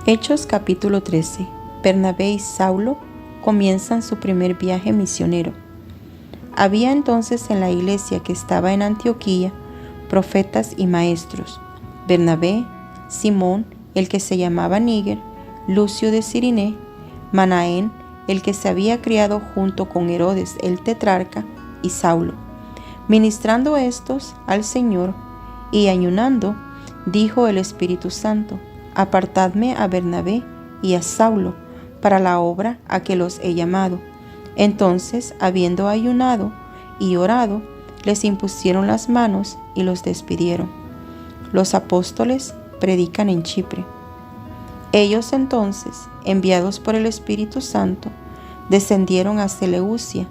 Hechos capítulo 13. Bernabé y Saulo comienzan su primer viaje misionero. Había entonces en la iglesia que estaba en Antioquía profetas y maestros: Bernabé, Simón, el que se llamaba Níger, Lucio de Cirené, Manaén, el que se había criado junto con Herodes el tetrarca, y Saulo. Ministrando estos al Señor y ayunando, dijo el Espíritu Santo: Apartadme a Bernabé y a Saulo para la obra a que los he llamado. Entonces, habiendo ayunado y orado, les impusieron las manos y los despidieron. Los apóstoles predican en Chipre. Ellos entonces, enviados por el Espíritu Santo, descendieron a Seleucia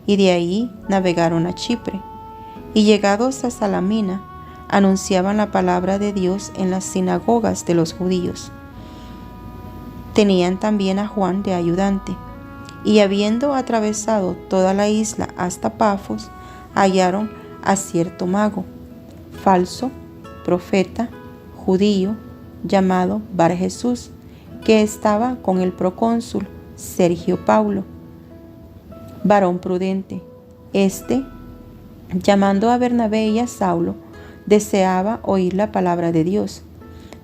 y de ahí navegaron a Chipre. Y llegados a Salamina, anunciaban la palabra de Dios en las sinagogas de los judíos. Tenían también a Juan de ayudante, y habiendo atravesado toda la isla hasta Pafos, hallaron a cierto mago, falso, profeta, judío, llamado Bar Jesús, que estaba con el procónsul Sergio Paulo, varón prudente. Llamando a Bernabé y a Saulo, deseaba oír la palabra de Dios,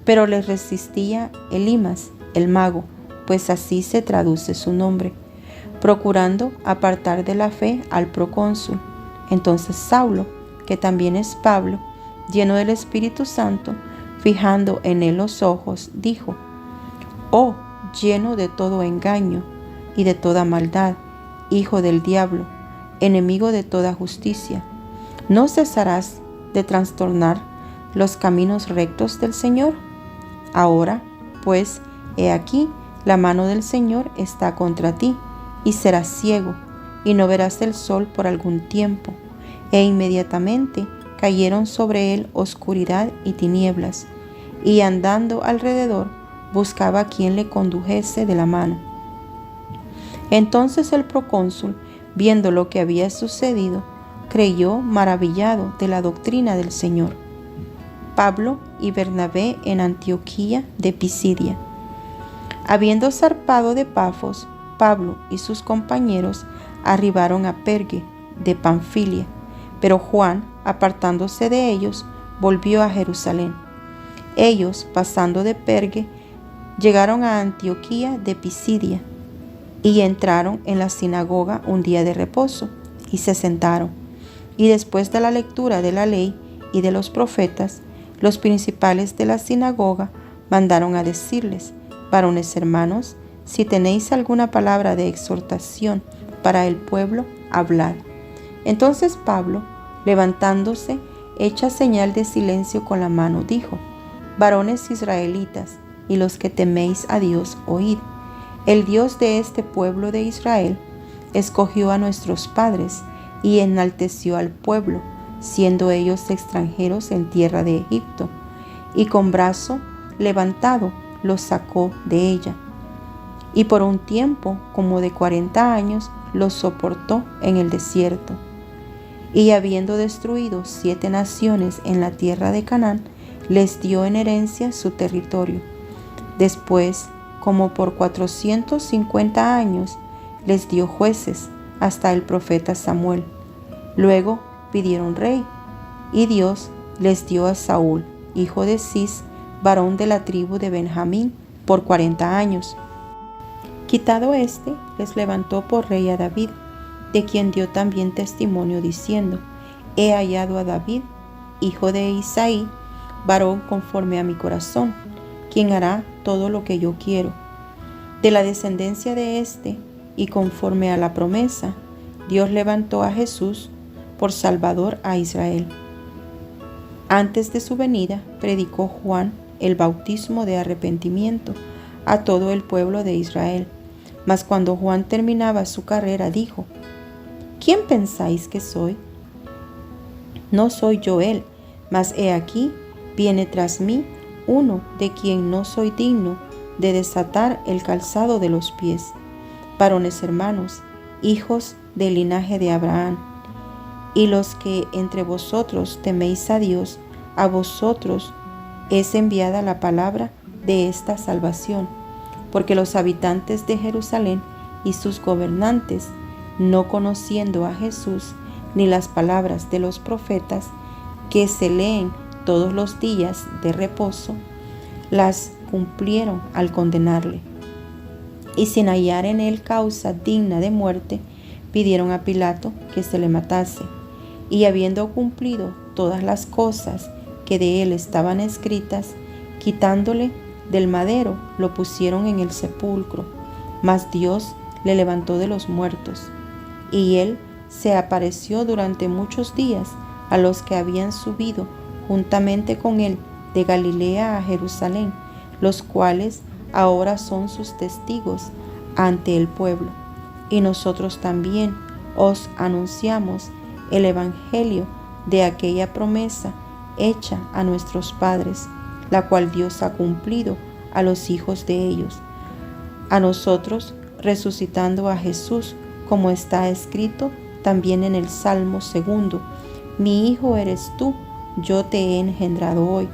pero les resistía Elimas, el mago, pues así se traduce su nombre, procurando apartar de la fe al procónsul. Entonces Saulo, que también es Pablo, lleno del Espíritu Santo, fijando en él los ojos, dijo: «Oh, lleno de todo engaño y de toda maldad, hijo del diablo, enemigo de toda justicia, ¿no cesarás de trastornar los caminos rectos del Señor? Ahora, pues, he aquí, la mano del Señor está contra ti, y serás ciego, y no verás el sol por algún tiempo». E inmediatamente cayeron sobre él oscuridad y tinieblas, y andando alrededor, buscaba a quien le condujese de la mano. Entonces el procónsul, viendo lo que había sucedido, creyó maravillado de la doctrina del Señor. Pablo y Bernabé en Antioquía de Pisidia. Habiendo zarpado de Pafos, Pablo y sus compañeros arribaron a Perge de Panfilia, pero Juan, apartándose de ellos, volvió a Jerusalén. Ellos, pasando de Perge, llegaron a Antioquía de Pisidia y entraron en la sinagoga un día de reposo y se sentaron. Y después de la lectura de la ley y de los profetas, los principales de la sinagoga mandaron a decirles: «Varones hermanos, si tenéis alguna palabra de exhortación para el pueblo, hablad». Entonces Pablo, levantándose, hecha señal de silencio con la mano, dijo: «Varones israelitas, y los que teméis a Dios, oíd. El Dios de este pueblo de Israel escogió a nuestros padres y enalteció al pueblo, siendo ellos extranjeros en tierra de Egipto, y con brazo levantado los sacó de ella. Y por un tiempo, como de 40 años, los soportó en el desierto. Y habiendo destruido 7 naciones en la tierra de Canaán, les dio en herencia su territorio. Después, como por 450 años, les dio jueces hasta el profeta Samuel. Luego pidieron rey, y Dios les dio a Saúl, hijo de Cis, varón de la tribu de Benjamín, por 40 años. Quitado les levantó por rey a David, de quien dio también testimonio diciendo: «He hallado a David, hijo de Isaí, varón conforme a mi corazón, quien hará todo lo que yo quiero». De la descendencia de y conforme a la promesa, Dios levantó a Jesús por Salvador a Israel. Antes de su venida, predicó Juan el bautismo de arrepentimiento a todo el pueblo de Israel. Mas cuando Juan terminaba su carrera, dijo: «¿Quién pensáis que soy? No soy yo él, mas he aquí, viene tras mí uno de quien no soy digno de desatar el calzado de los pies. Varones hermanos, hijos del linaje de Abraham, y los que entre vosotros teméis a Dios, a vosotros es enviada la palabra de esta salvación. porque los habitantes de Jerusalén y sus gobernantes, no conociendo a Jesús ni las palabras de los profetas que se leen todos los días de reposo, las cumplieron al condenarle. Y sin hallar en él causa digna de muerte, pidieron a Pilato que se le matase. Y habiendo cumplido todas las cosas que de él estaban escritas, quitándole del madero, lo pusieron en el sepulcro. Mas Dios le levantó de los muertos. Y él se apareció durante muchos días a los que habían subido juntamente con él de Galilea a Jerusalén, los cuales ahora son sus testigos ante el pueblo. Y nosotros también os anunciamos el evangelio de aquella promesa hecha a nuestros padres, la cual Dios ha cumplido a los hijos de ellos, a nosotros resucitando a Jesús, como está escrito también en el Salmo 2: Mi hijo eres tú, yo te he engendrado hoy.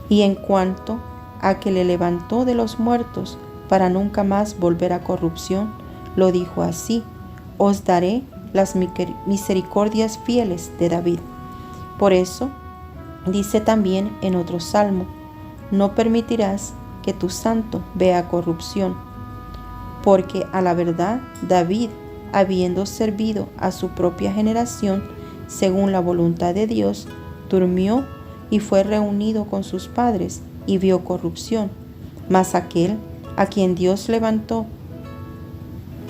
Y en cuanto a que le levantó de los muertos para nunca más volver a corrupción, lo dijo así: Os daré las misericordias fieles de David. Por eso dice también en otro salmo: No permitirás que tu santo vea corrupción. Porque a la verdad David, habiendo servido a su propia generación según la voluntad de Dios, durmió y fue reunido con sus padres y vio corrupción. Mas aquel a quien Dios levantó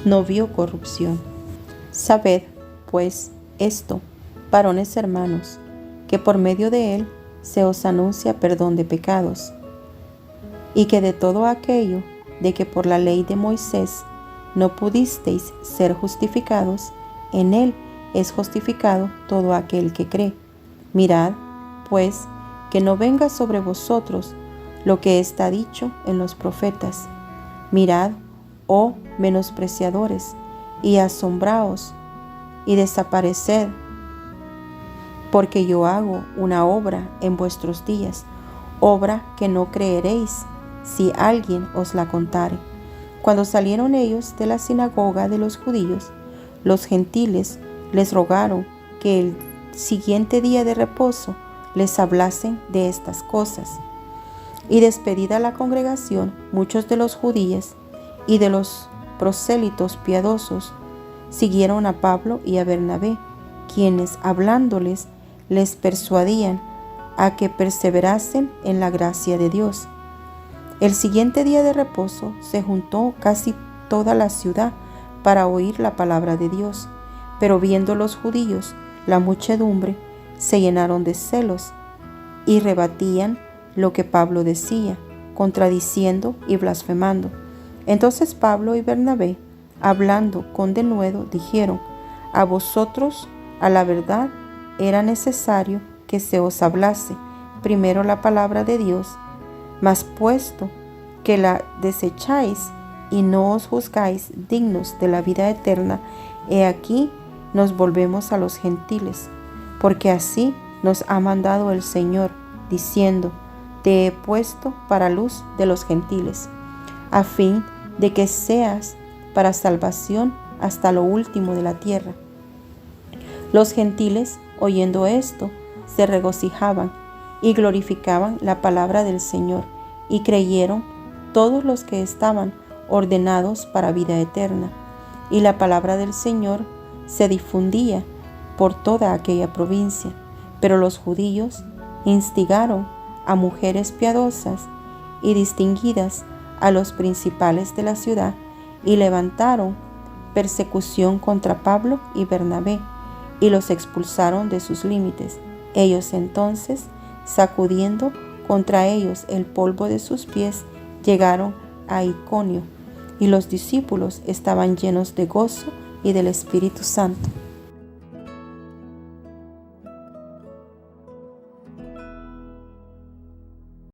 no vio corrupción. Sabed, pues, esto, varones hermanos, que por medio de él se os anuncia perdón de pecados, y que de todo aquello de que por la ley de Moisés no pudisteis ser justificados, en él es justificado todo aquel que cree. Mirad, pues, que no venga sobre vosotros lo que está dicho en los profetas. Mirad, oh menospreciadores, y asombraos, y desapareced, porque yo hago una obra en vuestros días, obra que no creeréis si alguien os la contare. Cuando salieron ellos de la sinagoga de los judíos, los gentiles les rogaron que el siguiente día de reposo les hablasen de estas cosas. Y despedida la congregación, muchos de los judíos y de los prosélitos piadosos siguieron a Pablo y a Bernabé, quienes hablándoles les persuadían a que perseverasen en la gracia de Dios. El siguiente día de reposo se juntó casi toda la ciudad para oír la palabra de Dios, pero viendo los judíos la muchedumbre, se llenaron de celos y rebatían lo que Pablo decía, contradiciendo y blasfemando. Entonces Pablo y Bernabé, hablando con denuedo, dijeron: A vosotros, a la verdad, era necesario que se os hablase primero la palabra de Dios, mas puesto que la desecháis y no os juzgáis dignos de la vida eterna, he aquí nos volvemos a los gentiles, porque así nos ha mandado el Señor, diciendo: Te he puesto para luz de los gentiles, a fin de que seas para salvación hasta lo último de la tierra. Los gentiles, oyendo esto, se regocijaban y glorificaban la palabra del Señor, y creyeron todos los que estaban ordenados para vida eterna. Y la palabra del Señor se difundía por toda aquella provincia. Pero los judíos instigaron a mujeres piadosas y distinguidas, a los principales de la ciudad, y levantaron persecución contra Pablo y Bernabé, y los expulsaron de sus límites. Ellos entonces, sacudiendo contra ellos el polvo de sus pies, llegaron a Iconio, y los discípulos estaban llenos de gozo y del Espíritu Santo.